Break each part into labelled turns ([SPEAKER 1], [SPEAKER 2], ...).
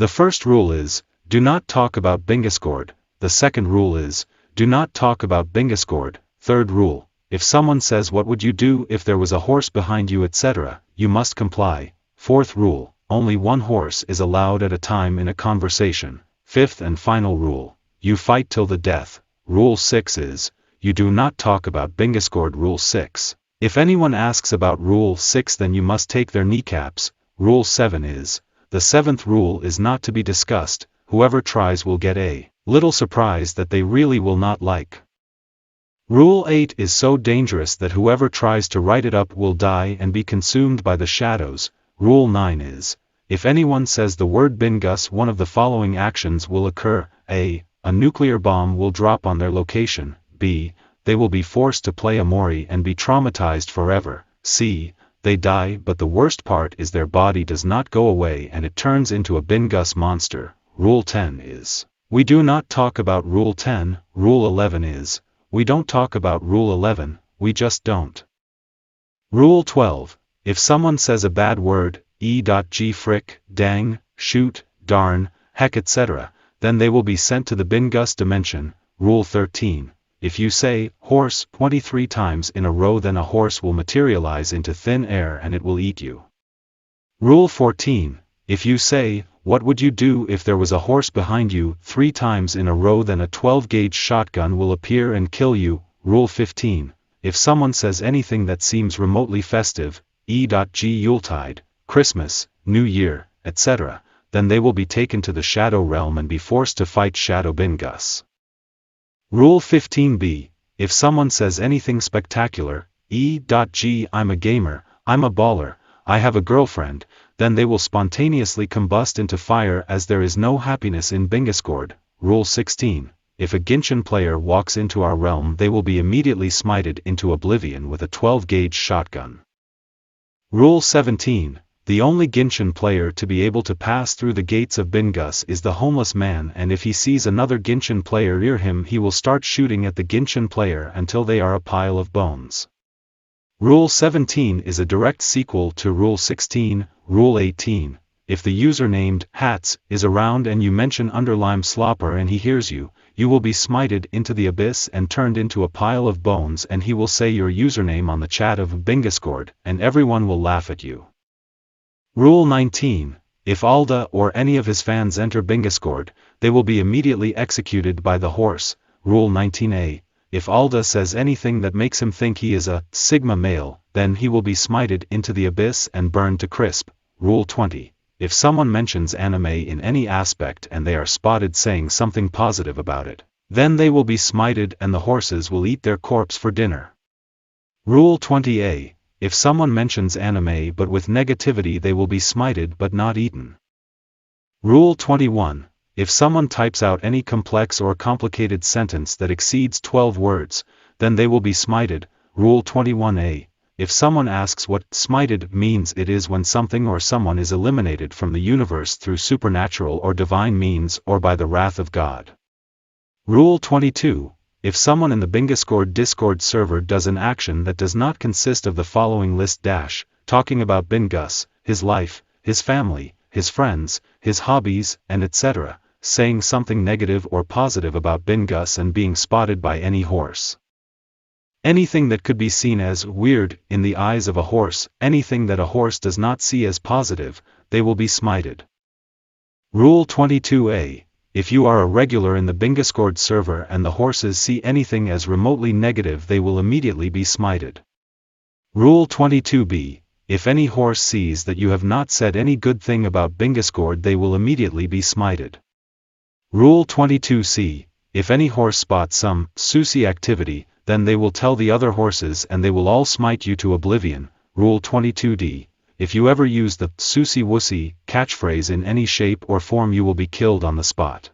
[SPEAKER 1] The first rule is, do not talk about Binguscord. The second rule is, do not talk about Binguscord. Third rule, if someone says what would you do if there was a horse behind you etc., you must comply. Fourth rule, only one horse is allowed at a time in a conversation. Fifth and final rule, you fight till the death. Rule 6 is, you do not talk about Binguscord. Rule 6. If anyone asks about Rule 6 then you must take their kneecaps. Rule 7 is, the seventh rule is not to be discussed, whoever tries will get a little surprise that they really will not like. Rule 8 is so dangerous that whoever tries to write it up will die and be consumed by the shadows. Rule 9 is, if anyone says the word Bingus one of the following actions will occur. A nuclear bomb will drop on their location. B. They will be forced to play a Mori and be traumatized forever. C. They die but the worst part is their body does not go away and it turns into a Bingus monster. Rule 10 is, we do not talk about Rule 10. Rule 11 is, we don't talk about Rule 11, we just don't. Rule 12, if someone says a bad word, e.g. frick, dang, shoot, darn, heck etc., then they will be sent to the Bingus dimension. Rule 13, if you say, horse, 23 times in a row then a horse will materialize into thin air and it will eat you. Rule 14, if you say, what would you do if there was a horse behind you 3 times in a row then a 12-gauge shotgun will appear and kill you. Rule 15, if someone says anything that seems remotely festive, e.g. Yuletide, Christmas, New Year, etc., then they will be taken to the Shadow Realm and be forced to fight Shadow Bingus. Rule 15b, if someone says anything spectacular, e.g. I'm a gamer, I'm a baller, I have a girlfriend, then they will spontaneously combust into fire as there is no happiness in Binguscord. Rule 16, if a Genshin player walks into our realm they will be immediately smited into oblivion with a 12-gauge shotgun. Rule 17, the only Genshin player to be able to pass through the gates of Bingus is the homeless man and if he sees another Genshin player near him he will start shooting at the Genshin player until they are a pile of bones. Rule 17 is a direct sequel to Rule 16. Rule 18, if the user named Hats is around and you mention Underlime Slopper and he hears you, you will be smited into the abyss and turned into a pile of bones and he will say your username on the chat of Binguscord and everyone will laugh at you. Rule 19, if Alda or any of his fans enter Binguscord, they will be immediately executed by the horse. Rule 19a, if Alda says anything that makes him think he is a Sigma male, then he will be smited into the abyss and burned to crisp. Rule 20, if someone mentions anime in any aspect and they are spotted saying something positive about it, then they will be smited and the horses will eat their corpse for dinner. Rule 20a, if someone mentions anime but with negativity they will be smited but not eaten. Rule 21, if someone types out any complex or complicated sentence that exceeds 12 words, then they will be smited. Rule 21a, if someone asks what smited means it is when something or someone is eliminated from the universe through supernatural or divine means or by the wrath of God. Rule 22, if someone in the Binguscord Discord server does an action that does not consist of the following list talking about Bingus, his life, his family, his friends, his hobbies, and etc., saying something negative or positive about Bingus and being spotted by any horse. Anything that could be seen as weird in the eyes of a horse, anything that a horse does not see as positive, they will be smited. Rule 22a, if you are a regular in the Binguscord server and the horses see anything as remotely negative they will immediately be smited. Rule 22b, if any horse sees that you have not said any good thing about Binguscord they will immediately be smited. Rule 22c, if any horse spots some sushi activity, then they will tell the other horses and they will all smite you to oblivion. Rule 22d, if you ever use the sushi wussy catchphrase in any shape or form you will be killed on the spot.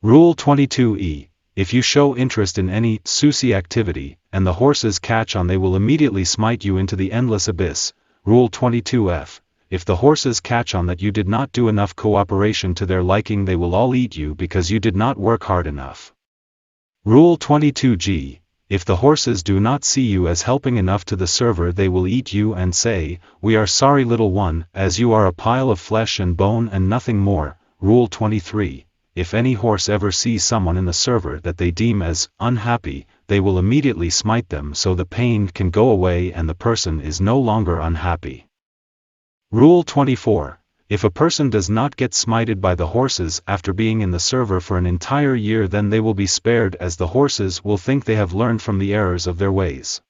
[SPEAKER 1] Rule 22e, if you show interest in any sushi activity, and the horses catch on they will immediately smite you into the endless abyss. Rule 22f, if the horses catch on that you did not do enough cooperation to their liking they will all eat you because you did not work hard enough. Rule 22g, If the horses do not see you as helping enough to the server, they will eat you and say, "We are sorry little one, as you are a pile of flesh and bone and nothing more." Rule 23. If any horse ever sees someone in the server that they deem as unhappy, they will immediately smite them so the pain can go away and the person is no longer unhappy. Rule 24. If a person does not get smited by the horses after being in the server for an entire year, then they will be spared, as the horses will think they have learned from the errors of their ways.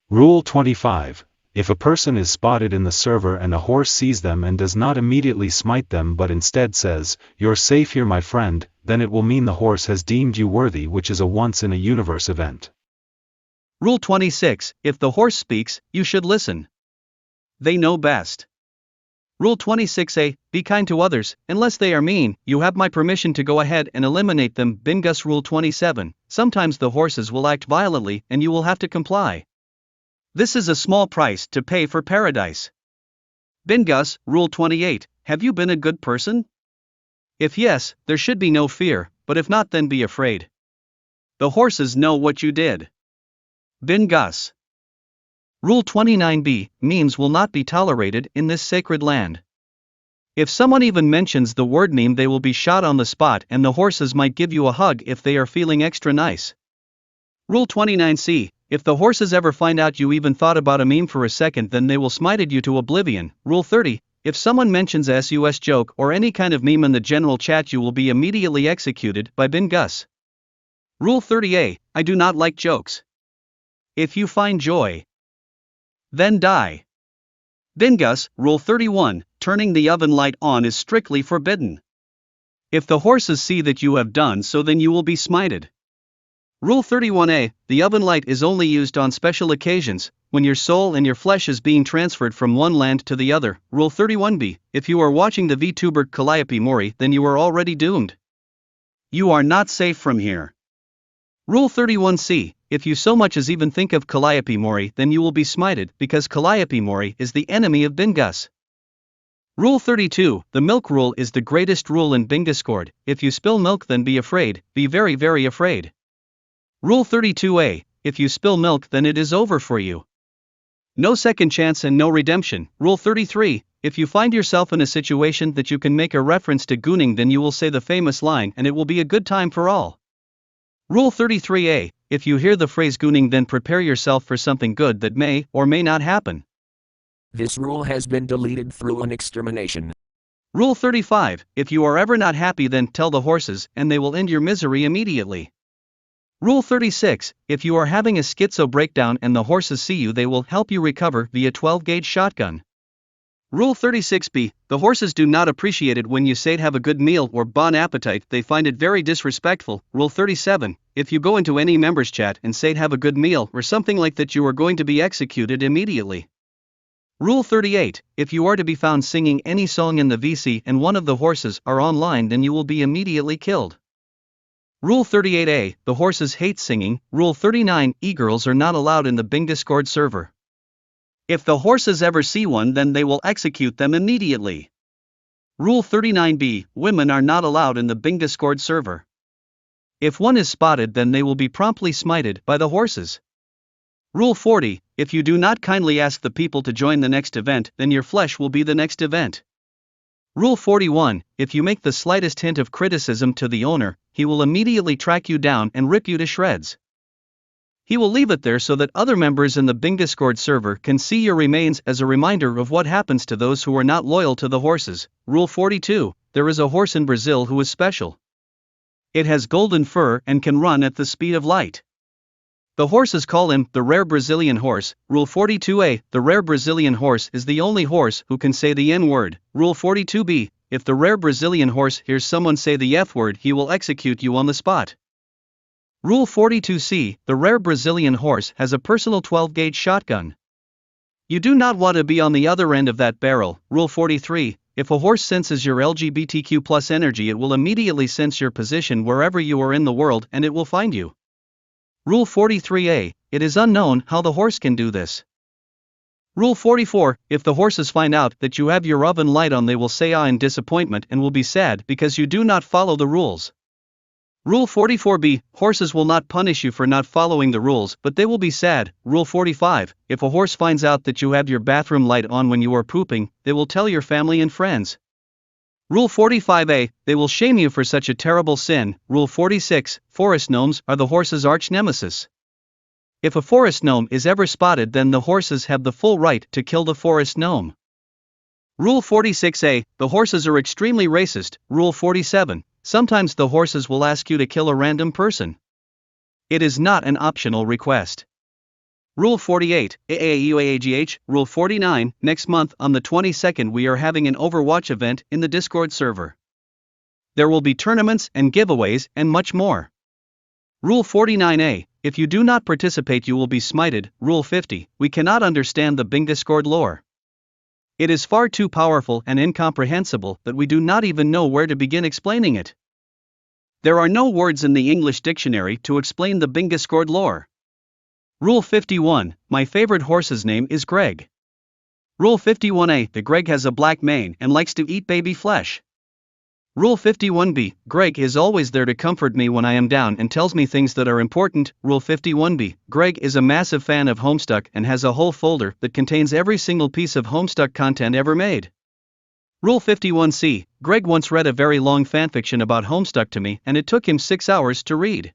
[SPEAKER 1] Rule 25. If a person is spotted in the server and a horse sees them and does not immediately smite them but instead says, "You're safe here my friend," then it will mean the horse has deemed you worthy, which is a once-in-a-universe event.
[SPEAKER 2] Rule 26. If the horse speaks, you should listen. They know best. Rule 26a. Be kind to others, unless they are mean. You have my permission to go ahead and eliminate them. Bingus. Rule 27. Sometimes the horses will act violently and you will have to comply. This is a small price to pay for paradise. Bingus. Rule 28. Have you been a good person? If yes, there should be no fear, but if not, then be afraid. The horses know what you did. Bingus. Rule 29b. Memes will not be tolerated in this sacred land. If someone even mentions the word meme, they will be shot on the spot, and the horses might give you a hug if they are feeling extra nice. Rule 29c. If the horses ever find out you even thought about a meme for a second, then they will smite you to oblivion. Rule 30. If someone mentions a sus joke or any kind of meme in the general chat, you will be immediately executed by Bingus. Rule 30a. I do not like jokes. If you find joy, then die. Bingus. Rule 31. Turning the oven light on is strictly forbidden. If the horses see that you have done so, then you will be smited. Rule 31a. The oven light is only used on special occasions, when your soul and your flesh is being transferred from one land to the other. Rule 31b. If you are watching the VTuber Calliope Mori, then you are already doomed. You are not safe from here. Rule 31c. If you so much as even think of Calliope Mori, then you will be smited, because Calliope Mori is the enemy of Bingus. Rule 32. The milk rule is the greatest rule in Binguscord. If you spill milk, then be afraid, be very very afraid. Rule 32a. If you spill milk, then it is over for you. No second chance and no redemption. Rule 33. If you find yourself in a situation that you can make a reference to gooning, then you will say the famous line and it will be a good time for all. Rule 33a. If you hear the phrase gooning, then prepare yourself for something good that may or may not happen.
[SPEAKER 3] This rule has been deleted through an extermination.
[SPEAKER 2] Rule 35. If you are ever not happy, then tell the horses and they will end your misery immediately. Rule 36. If you are having a schizo breakdown and the horses see you, they will help you recover via 12-gauge shotgun. Rule 36b. The horses do not appreciate it when you say have a good meal or bon appetit, they find it very disrespectful. Rule 37. If you go into any members chat and say have a good meal or something like that, you are going to be executed immediately. Rule 38. If you are to be found singing any song in the VC and one of the horses are online, then you will be immediately killed. Rule 38a. The horses hate singing. Rule 39. E-girls are not allowed in the Binguscord server. If the horses ever see one, then they will execute them immediately. Rule 39b. Women are not allowed in the Binguscord server. If one is spotted, then they will be promptly smited by the horses. Rule 40. If you do not kindly ask the people to join the next event, then your flesh will be the next event. Rule 41. If you make the slightest hint of criticism to the owner, he will immediately track you down and rip you to shreds. He will leave it there so that other members in the Binguscord server can see your remains as a reminder of what happens to those who are not loyal to the horses. Rule 42. There is a horse in Brazil who is special. It has golden fur and can run at the speed of light. The horses call him the rare Brazilian horse. Rule 42a. The rare Brazilian horse is the only horse who can say the N-word. Rule 42b. If the rare Brazilian horse hears someone say the F-word, he will execute you on the spot. Rule 42c. The rare Brazilian horse has a personal 12-gauge shotgun. You do not want to be on the other end of that barrel. Rule 43. If a horse senses your LGBTQ+ energy, it will immediately sense your position wherever you are in the world and it will find you. Rule 43a. It is unknown how the horse can do this. Rule 44. If the horses find out that you have your oven light on, they will say ah in disappointment and will be sad because you do not follow the rules. Rule 44b, horses will not punish you for not following the rules, but they will be sad. Rule 45, if a horse finds out that you have your bathroom light on when you are pooping, they will tell your family and friends. Rule 45a, they will shame you for such a terrible sin. Rule 46, forest gnomes are the horse's arch nemesis. If a forest gnome is ever spotted, then the horses have the full right to kill the forest gnome. Rule 46a, the horses are extremely racist. Rule 47, sometimes the horses will ask you to kill a random person. It is not an optional request. Rule 48, AAUAAGH, Rule 49, next month on the 22nd we are having an Overwatch event in the Discord server. There will be tournaments and giveaways and much more. Rule 49a, if you do not participate you will be smited. Rule 50, we cannot understand the Binguscord lore. It is far too powerful and incomprehensible that we do not even know where to begin explaining it. There are no words in the English dictionary to explain the Binguscord lore. Rule 51, my favorite horse's name is Greg. Rule 51a, the Greg has a black mane and likes to eat baby flesh. Rule 51b, Greg is always there to comfort me when I am down and tells me things that are important. Rule 51b, Greg is a massive fan of Homestuck and has a whole folder that contains every single piece of Homestuck content ever made. Rule 51c, Greg once read a very long fanfiction about Homestuck to me and it took him 6 hours to read.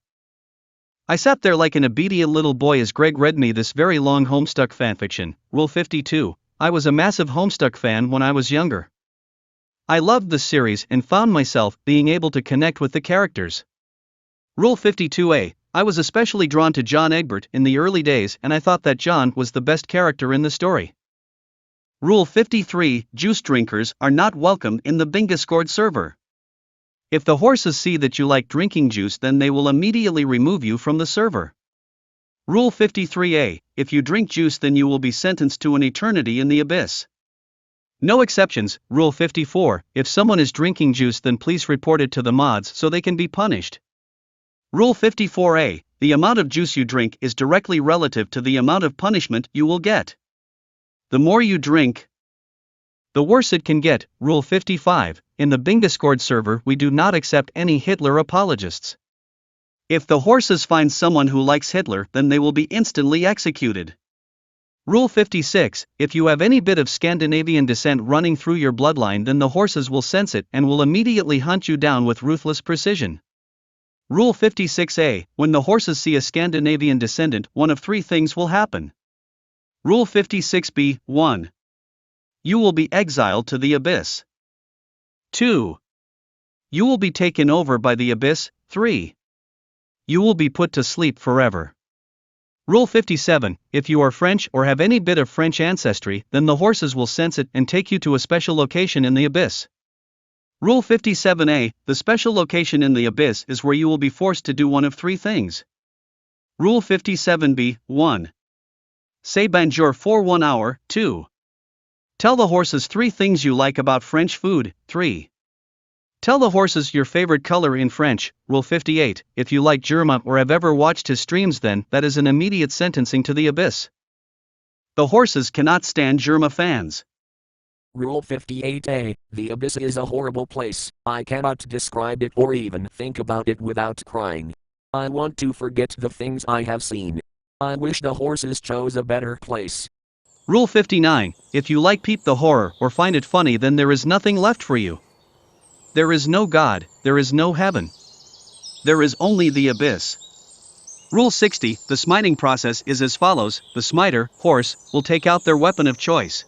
[SPEAKER 2] I sat there like an obedient little boy as Greg read me this very long Homestuck fanfiction. Rule 52, I was a massive Homestuck fan when I was younger. I loved the series and found myself being able to connect with the characters. Rule 52a, I was especially drawn to John Egbert in the early days and I thought that John was the best character in the story. Rule 53, juice drinkers are not welcome in the Binguscord server. If the horses see that you like drinking juice then they will immediately remove you from the server. Rule 53a, if you drink juice then you will be sentenced to an eternity in the abyss. No exceptions. Rule 54, if someone is drinking juice then please report it to the mods so they can be punished. Rule 54a, the amount of juice you drink is directly relative to the amount of punishment you will get. The more you drink, the worse it can get. Rule 55, in the Binguscord server we do not accept any Hitler apologists. If the horses find someone who likes Hitler then they will be instantly executed. Rule 56, if you have any bit of Scandinavian descent running through your bloodline then the horses will sense it and will immediately hunt you down with ruthless precision. Rule 56a, when the horses see a Scandinavian descendant one of three things will happen. Rule 56b, 1. You will be exiled to the abyss. 2. You will be taken over by the abyss. 3. You will be put to sleep forever. Rule 57, if you are French or have any bit of French ancestry, then the horses will sense it and take you to a special location in the abyss. Rule 57a, the special location in the abyss is where you will be forced to do one of three things. Rule 57b, 1. Say bonjour for 1 hour. 2. Tell the horses 3 things you like about French food. 3. Tell the horses your favorite color in French. Rule 58, if you like Germa or have ever watched his streams then that is an immediate sentencing to the abyss. The horses cannot stand Germa fans.
[SPEAKER 3] Rule 58a, the abyss is a horrible place, I cannot describe it or even think about it without crying. I want to forget the things I have seen. I wish the horses chose a better place.
[SPEAKER 2] Rule 59, if you like Peep the Horror or find it funny then there is nothing left for you. There is no God, there is no heaven. There is only the abyss. Rule 60, the smiting process is as follows, the smiter, horse, will take out their weapon of choice.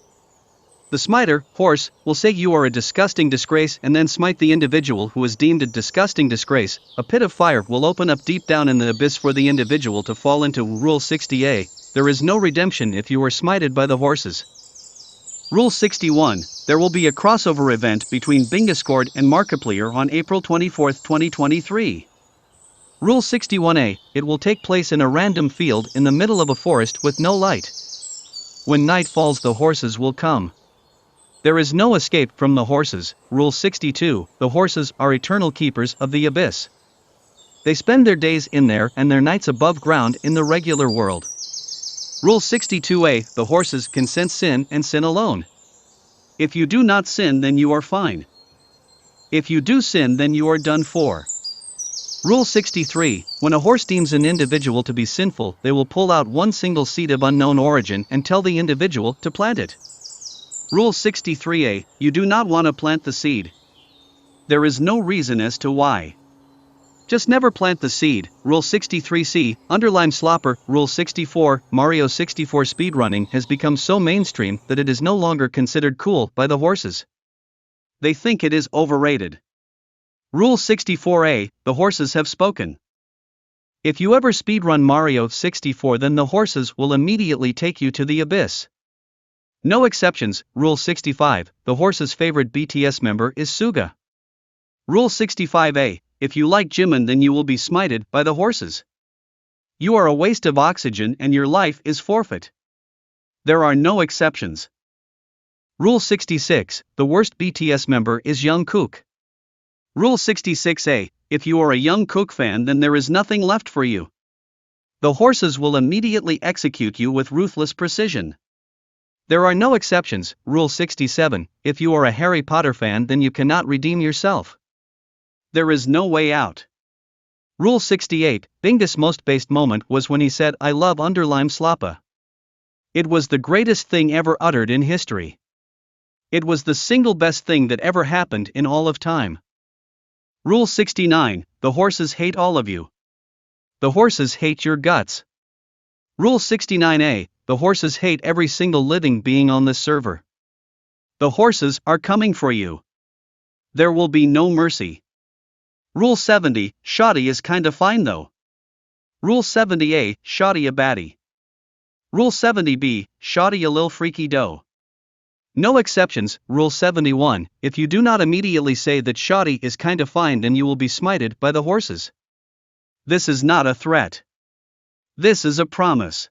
[SPEAKER 2] The smiter, horse, will say you are a disgusting disgrace and then smite the individual who is deemed a disgusting disgrace. A pit of fire will open up deep down in the abyss for the individual to fall into. Rule 60a, there is no redemption if you are smited by the horses. Rule 61, there will be a crossover event between Binguscord and Markiplier on April 24, 2023. Rule 61a, it will take place in a random field in the middle of a forest with no light. When night falls the horses will come. There is no escape from the horses. Rule 62, the horses are eternal keepers of the abyss. They spend their days in there and their nights above ground in the regular world. Rule 62a, the horses can sense sin and sin alone. If you do not sin then you are fine. If you do sin then you are done for. Rule 63, when a horse deems an individual to be sinful, they will pull out one single seed of unknown origin and tell the individual to plant it. Rule 63a, you do not want to plant the seed. There is no reason as to why. Just never plant the seed. Rule 63c, underline slopper. Rule 64, Mario 64 speedrunning has become so mainstream that it is no longer considered cool by the horses. They think it is overrated. Rule 64a, the horses have spoken. If you ever speedrun Mario 64, then the horses will immediately take you to the abyss. No exceptions. Rule 65, the horse's favorite BTS member is Suga. Rule 65a, if you like Jimin, then you will be smited by the horses. You are a waste of oxygen and your life is forfeit. There are no exceptions. Rule 66, the worst BTS member is Jungkook. Rule 66a, if you are a Jungkook fan, then there is nothing left for you. The horses will immediately execute you with ruthless precision. There are no exceptions. Rule 67, if you are a Harry Potter fan, then you cannot redeem yourself. There is no way out. Rule 68, Bingus' most based moment was when he said I love underline slappa. It was the greatest thing ever uttered in history. It was the single best thing that ever happened in all of time. Rule 69, the horses hate all of you. The horses hate your guts. Rule 69a, the horses hate every single living being on this server. The horses are coming for you. There will be no mercy. Rule 70, shoddy is kinda fine though. Rule 70a, shoddy a baddie. Rule 70b, shoddy a lil freaky dough. No exceptions. Rule 71, if you do not immediately say that shoddy is kinda fine, then you will be smited by the horses. This is not a threat. This is a promise.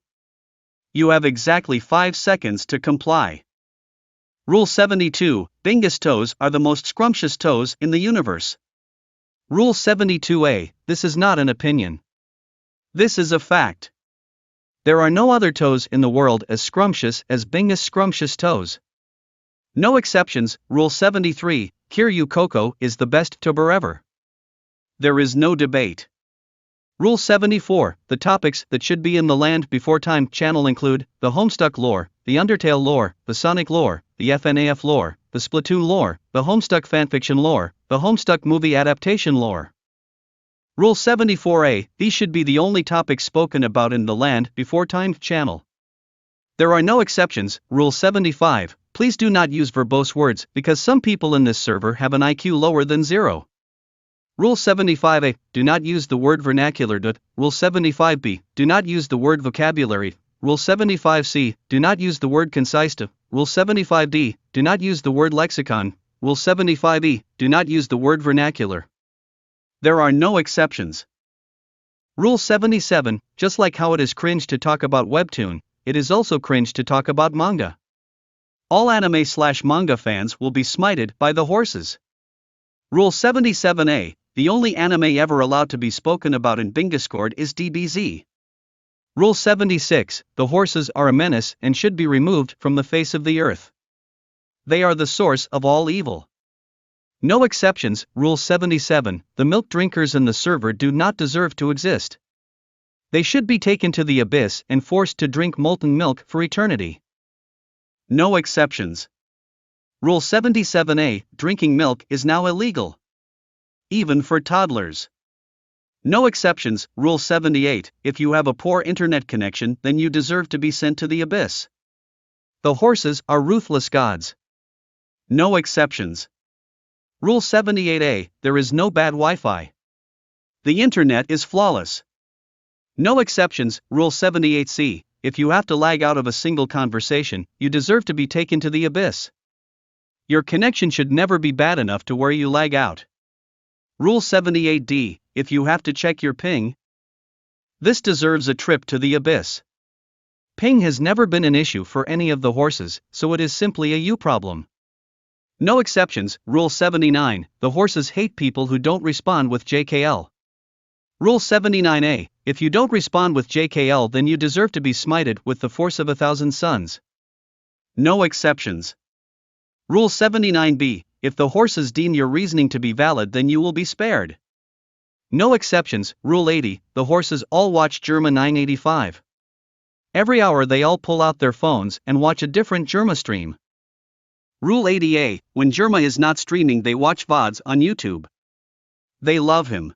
[SPEAKER 2] You have exactly 5 seconds to comply. Rule 72, Bingus toes are the most scrumptious toes in the universe. Rule 72a, this is not an opinion. This is a fact. There are no other toes in the world as scrumptious as Bingus' scrumptious toes. No exceptions. Rule 73, Kiryu Coco is the best tober ever. There is no debate. Rule 74, the topics that should be in the Land Before Time channel include the Homestuck lore, the Undertale lore, the Sonic lore, the FNAF lore, the Splatoon lore, the Homestuck fanfiction lore, the Homestuck movie adaptation lore. Rule 74a, these should be the only topics spoken about in the Land Before Time channel. There are no exceptions. Rule 75, please do not use verbose words because some people in this server have an IQ lower than 0. Rule 75a, do not use the word vernacular. Rule 75b, do not use the word vocabulary. Rule 75c, do not use the word concise. Rule 75d, do not use the word lexicon. Rule 75e, do not use the word vernacular. There are no exceptions. Rule 77, just like how it is cringe to talk about webtoon, it is also cringe to talk about manga. All anime/manga fans will be smited by the horses. Rule 77a, the only anime ever allowed to be spoken about in Binguscord is DBZ. Rule 76, the horses are a menace and should be removed from the face of the earth. They are the source of all evil. No exceptions. Rule 77, the milk drinkers in the server do not deserve to exist. They should be taken to the abyss and forced to drink molten milk for eternity. No exceptions. Rule 77a, drinking milk is now illegal. Even for toddlers. No exceptions. Rule 78, if you have a poor internet connection, then you deserve to be sent to the abyss. The horses are ruthless gods. No exceptions. Rule 78a, there is no bad Wi-Fi. The internet is flawless. No exceptions. Rule 78c, if you have to lag out of a single conversation, you deserve to be taken to the abyss. Your connection should never be bad enough to where you lag out. Rule 78d, if you have to check your ping, this deserves a trip to the abyss. Ping has never been an issue for any of the horses, so it is simply a you problem. No exceptions. Rule 79, the horses hate people who don't respond with JKL. Rule 79a, if you don't respond with JKL, then you deserve to be smited with the force of 1,000 suns. No exceptions. Rule 79b, if the horses deem your reasoning to be valid, then you will be spared. No exceptions. Rule 80, the horses all watch Germa 985. Every hour they all pull out their phones and watch a different Germa stream. Rule 80A, when Germa is not streaming they watch VODs on YouTube. They love him.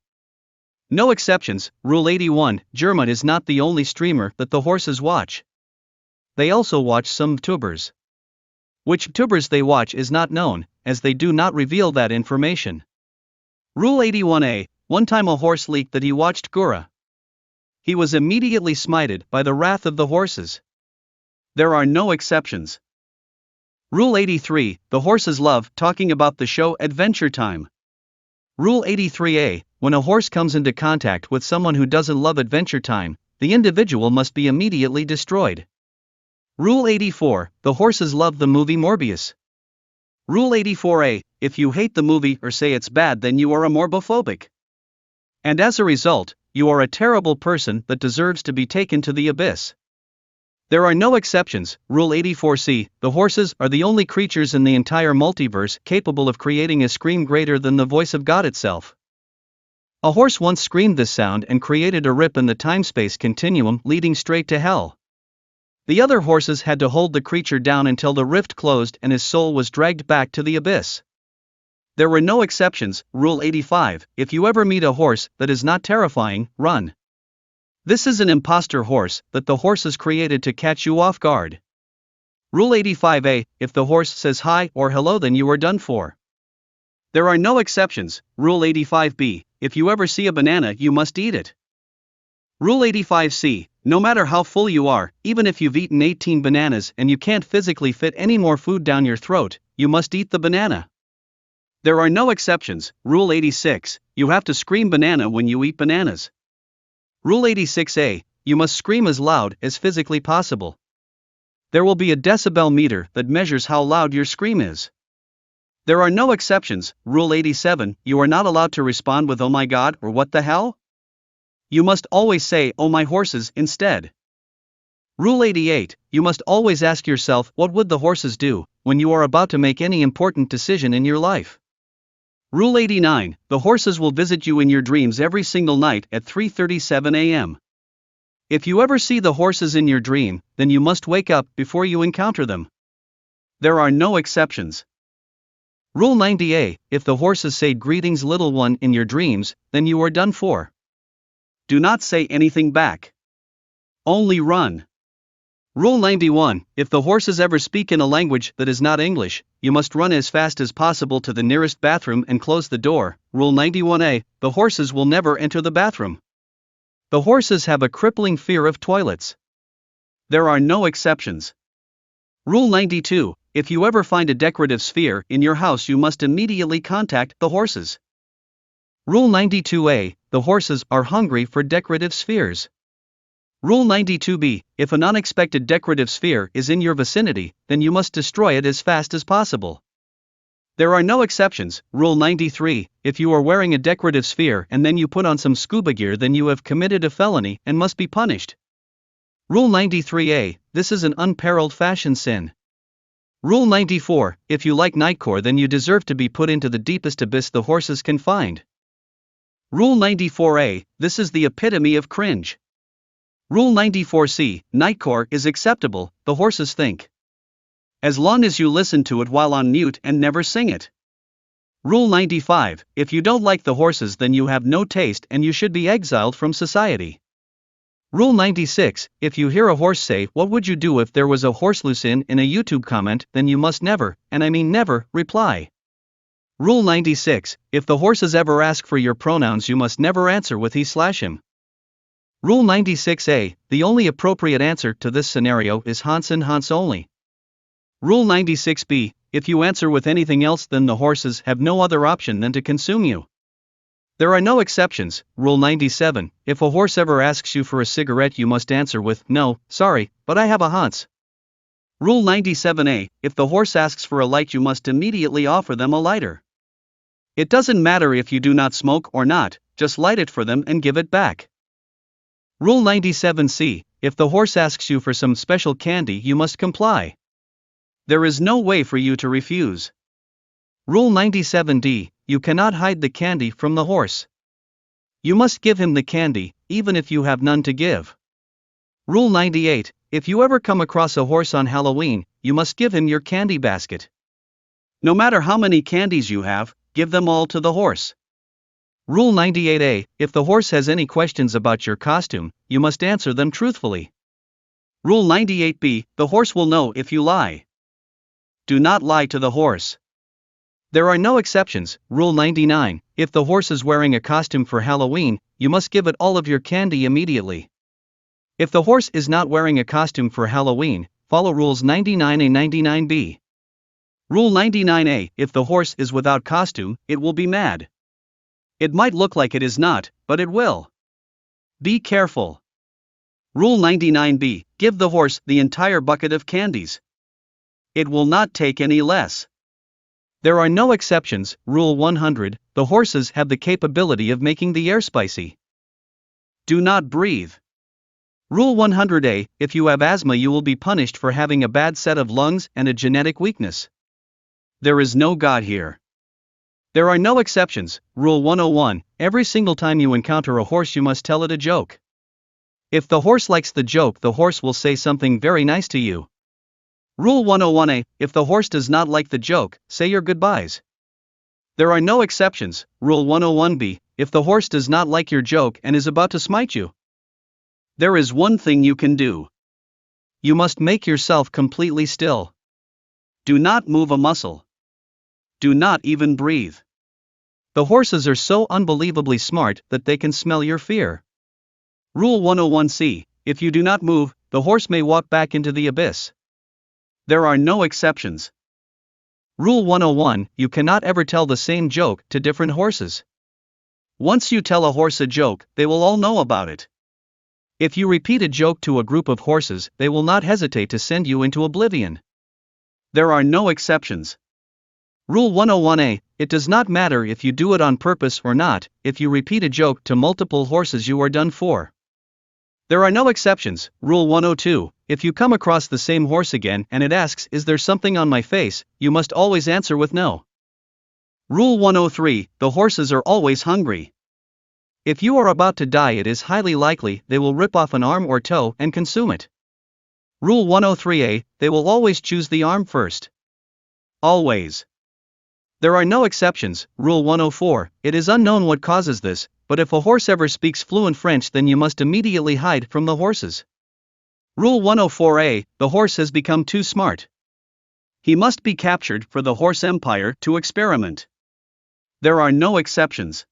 [SPEAKER 2] No exceptions. Rule 81, Germa is not the only streamer that the horses watch. They also watch some tubers. Which tubers they watch is not known, as they do not reveal that information. Rule 81A, one time a horse leaked that he watched Gura. He was immediately smited by the wrath of the horses. There are no exceptions. Rule 83, the horses love talking about the show Adventure Time. Rule 83A, when a horse comes into contact with someone who doesn't love Adventure Time, the individual must be immediately destroyed. Rule 84, the horses love the movie Morbius. Rule 84A, if you hate the movie or say it's bad then you are a morbophobic. And as a result, you are a terrible person that deserves to be taken to the abyss. There are no exceptions. Rule 84C, the horses are the only creatures in the entire multiverse capable of creating a scream greater than the voice of God itself. A horse once screamed this sound and created a rip in the time-space continuum leading straight to hell. The other horses had to hold the creature down until the rift closed and his soul was dragged back to the abyss. There were no exceptions. Rule 85, if you ever meet a horse that is not terrifying, run. This is an imposter horse that the horses created to catch you off guard. Rule 85A, if the horse says hi or hello then you are done for. There are no exceptions. Rule 85B, if you ever see a banana you must eat it. Rule 85C, no matter how full you are, even if you've eaten 18 bananas and you can't physically fit any more food down your throat, you must eat the banana. There are no exceptions. Rule 86, you have to scream banana when you eat bananas. Rule 86A, you must scream as loud as physically possible. There will be a decibel meter that measures how loud your scream is. There are no exceptions. Rule 87, you are not allowed to respond with oh my god or what the hell? You must always say oh my horses instead. Rule 88, you must always ask yourself what would the horses do when you are about to make any important decision in your life. Rule 89, the horses will visit you in your dreams every single night at 3:37 a.m. If you ever see the horses in your dream, then you must wake up before you encounter them. There are no exceptions. Rule 90A, if the horses say greetings little one in your dreams, then you are done for. Do not say anything back. Only run. Rule 91, if the horses ever speak in a language that is not English, you must run as fast as possible to the nearest bathroom and close the door. Rule 91A, the horses will never enter the bathroom. The horses have a crippling fear of toilets. There are no exceptions. Rule 92, if you ever find a decorative sphere in your house you must immediately contact the horses. Rule 92A, the horses are hungry for decorative spheres. Rule 92B, if an unexpected decorative sphere is in your vicinity, then you must destroy it as fast as possible. There are no exceptions. Rule 93, if you are wearing a decorative sphere and then you put on some scuba gear then you have committed a felony and must be punished. Rule 93A, this is an unparalleled fashion sin. Rule 94, if you like Nightcore then you deserve to be put into the deepest abyss the horses can find. Rule 94A, this is the epitome of cringe. Rule 94C, Nightcore is acceptable, the horses think. As long as you listen to it while on mute and never sing it. Rule 95, if you don't like the horses then you have no taste and you should be exiled from society. Rule 96, if you hear a horse say what would you do if there was a horse loose in a YouTube comment then you must never, and I mean never, reply. Rule 96, if the horses ever ask for your pronouns you must never answer with he/him. Rule 96A, the only appropriate answer to this scenario is Hans and Hans only. Rule 96B, if you answer with anything else then the horses have no other option than to consume you. There are no exceptions. Rule 97, if a horse ever asks you for a cigarette you must answer with no, sorry, but I have a Hans. Rule 97A, if the horse asks for a light you must immediately offer them a lighter. It doesn't matter if you do not smoke or not, just light it for them and give it back. Rule 97C, if the horse asks you for some special candy you must comply. There is no way for you to refuse. Rule 97D, you cannot hide the candy from the horse. You must give him the candy, even if you have none to give. Rule 98. If you ever come across a horse on Halloween, you must give him your candy basket. No matter how many candies you have, give them all to the horse. Rule 98A. If the horse has any questions about your costume, you must answer them truthfully. Rule 98B. The horse will know if you lie. Do not lie to the horse. There are no exceptions. Rule 99. If the horse is wearing a costume for Halloween, you must give it all of your candy immediately. If the horse is not wearing a costume for Halloween, follow Rules 99A and 99B. Rule 99A. If the horse is without costume, it will be mad. It might look like it is not, but it will. Be careful. Rule 99B. Give the horse the entire bucket of candies. It will not take any less. There are no exceptions. Rule 100. The horses have the capability of making the air spicy. Do not breathe. Rule 100A. If you have asthma, you will be punished for having a bad set of lungs and a genetic weakness. There is no God here. There are no exceptions. Rule 101. Every single time you encounter a horse, you must tell it a joke. If the horse likes the joke, the horse will say something very nice to you. Rule 101A. If the horse does not like the joke, say your goodbyes. There are no exceptions. Rule 101B. If the horse does not like your joke and is about to smite you, there is one thing you can do. You must make yourself completely still. Do not move a muscle. Do not even breathe. The horses are so unbelievably smart that they can smell your fear. Rule 101C. If you do not move, the horse may walk back into the abyss. There are no exceptions. Rule 101. You cannot ever tell the same joke to different horses. Once you tell a horse a joke, they will all know about it. If you repeat a joke to a group of horses, they will not hesitate to send you into oblivion. There are no exceptions. Rule 101A. It does not matter if you do it on purpose or not. If you repeat a joke to multiple horses, you are done for. There are no exceptions. Rule 102. If you come across the same horse again and it asks, "Is there something on my face?" you must always answer with no. Rule 103. The horses are always hungry. If you are about to die, it is highly likely they will rip off an arm or toe and consume it. Rule 103A. They will always choose the arm first. Always. There are no exceptions. Rule 104. It is unknown what causes this, but if a horse ever speaks fluent French, then you must immediately hide from the horses. Rule 104A. The horse has become too smart. He must be captured for the horse empire to experiment. There are no exceptions.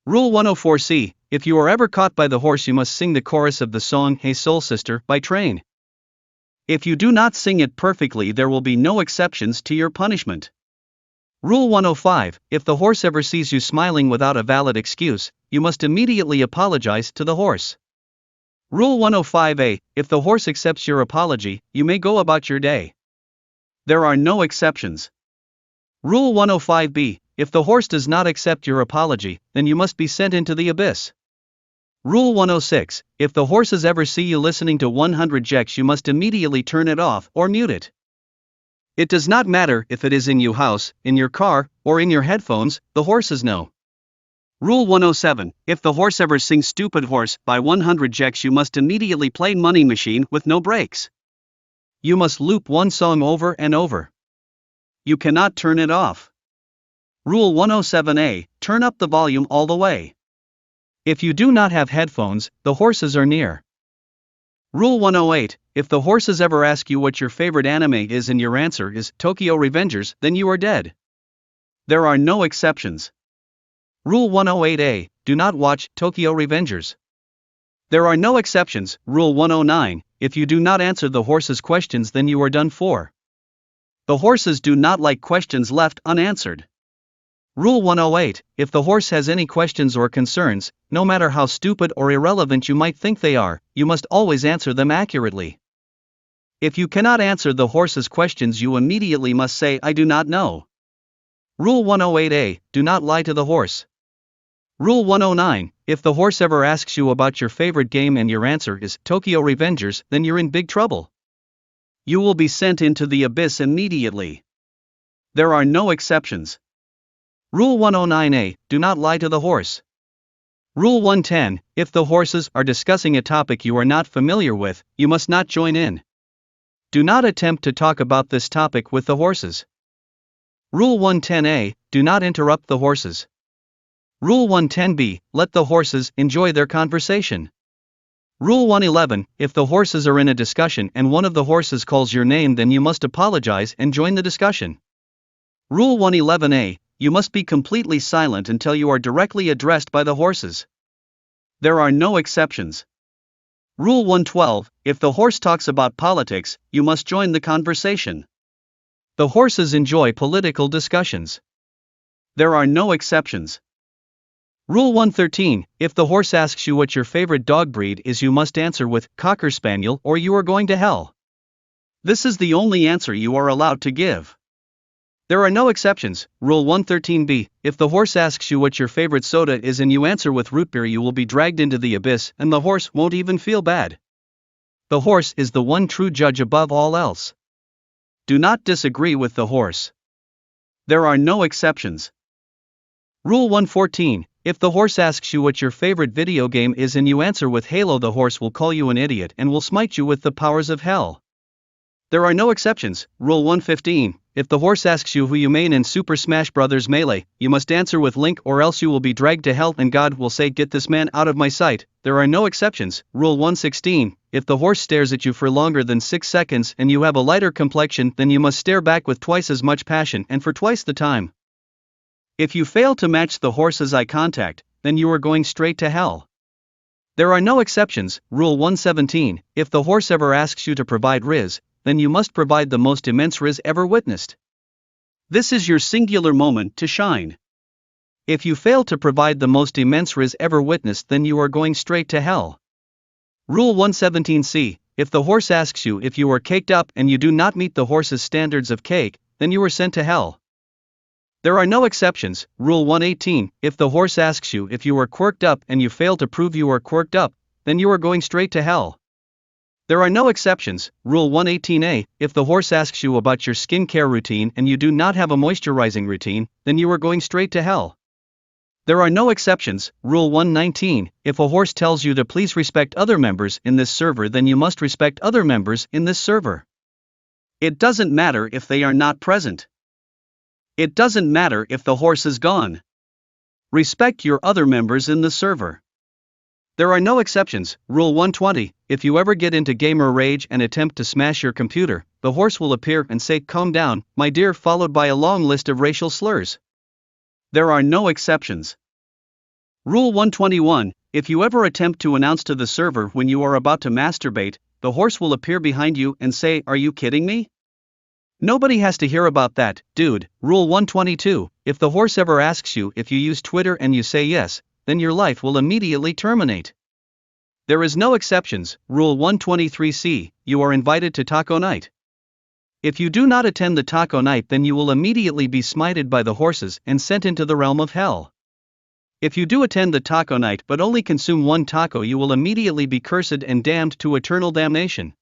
[SPEAKER 2] Rule 104C. If you are ever caught by the horse, you must sing the chorus of the song "Hey Soul Sister" by Train. If you do not sing it perfectly, there will be no exceptions to your punishment. Rule 105. If the horse ever sees you smiling without a valid excuse, you must immediately apologize to the horse. Rule 105A. If the horse accepts your apology, you may go about your day. There are no exceptions. Rule 105B. If the horse does not accept your apology, then you must be sent into the abyss. Rule 106. If the horses ever see you listening to 100 Jacks, you must immediately turn it off or mute it. It does not matter if it is in your house, in your car, or in your headphones, the horses know. Rule 107. If the horse ever sings "Stupid Horse" by 100 Jacks, you must immediately play Money Machine with no breaks. You must loop one song over and over. You cannot turn it off. Rule 107A. Turn up the volume all the way. If you do not have headphones, the horses are near. Rule 108. If the horses ever ask you what your favorite anime is and your answer is Tokyo Revengers, then you are dead. There are no exceptions. Rule 108A. Do not watch Tokyo Revengers. There are no exceptions. Rule 109. If you do not answer the horse's questions, then you are done for. The horses do not like questions left unanswered. Rule 108. If the horse has any questions or concerns, no matter how stupid or irrelevant you might think they are, you must always answer them accurately. If you cannot answer the horse's questions, you immediately must say, "I do not know." Rule 108A. Do not lie to the horse. Rule 109. If the horse ever asks you about your favorite game and your answer is Tokyo Revengers, then you're in big trouble. You will be sent into the abyss immediately. There are no exceptions. Rule 109A. Do not lie to the horse. Rule 110, if the horses are discussing a topic you are not familiar with, you must not join in. Do not attempt to talk about this topic with the horses. Rule 110A, do not interrupt the horses. Rule 110B, let the horses enjoy their conversation. Rule 111, if the horses are in a discussion and one of the horses calls your name, then you must apologize and join the discussion. Rule 111A, you must be completely silent until you are directly addressed by the horses. There are no exceptions. Rule 112, if the horse talks about politics, you must join the conversation. The horses enjoy political discussions. There are no exceptions. Rule 113, if the horse asks you what your favorite dog breed is, you must answer with Cocker Spaniel or you are going to hell. This is the only answer you are allowed to give. There are no exceptions. Rule 113b, if the horse asks you what your favorite soda is and you answer with root beer, you will be dragged into the abyss and the horse won't even feel bad. The horse is the one true judge above all else. Do not disagree with the horse. There are no exceptions. Rule 114, if the horse asks you what your favorite video game is and you answer with Halo, the horse will call you an idiot and will smite you with the powers of hell. There are no exceptions. Rule 115, if the horse asks you who you main in Super Smash Bros. Melee, you must answer with Link or else you will be dragged to hell and God will say, "Get this man out of my sight." There are no exceptions. Rule 116, if the horse stares at you for longer than 6 seconds and you have a lighter complexion, then you must stare back with twice as much passion and for twice the time. If you fail to match the horse's eye contact, then you are going straight to hell. There are no exceptions. Rule 117, if the horse ever asks you to provide riz, then you must provide the most immense riz ever witnessed. This is your singular moment to shine. If you fail to provide the most immense riz ever witnessed, then you are going straight to hell. Rule 117c, if the horse asks you if you are caked up and you do not meet the horse's standards of cake, then you are sent to hell. There are no exceptions. Rule 118, if the horse asks you if you are quirked up and you fail to prove you are quirked up, then you are going straight to hell. There are no exceptions. Rule 118a, if the horse asks you about your skincare routine and you do not have a moisturizing routine, then you are going straight to hell. There are no exceptions. Rule 119, if a horse tells you to please respect other members in this server, then you must respect other members in this server. It doesn't matter if they are not present. It doesn't matter if the horse is gone. Respect your other members in the server. There are no exceptions. Rule 120, if you ever get into gamer rage and attempt to smash your computer, the horse will appear and say, "Calm down, my dear," followed by a long list of racial slurs. There are no exceptions. Rule 121, if you ever attempt to announce to the server when you are about to masturbate, the horse will appear behind you and say, "Are you kidding me? Nobody has to hear about that, dude." Rule 122, if the horse ever asks you if you use Twitter and you say yes, then your life will immediately terminate. There is no exceptions. Rule 123c, you are invited to taco night. If you do not attend the taco night, then you will immediately be smited by the horses and sent into the realm of hell. If you do attend the taco night but only consume one taco, you will immediately be cursed and damned to eternal damnation.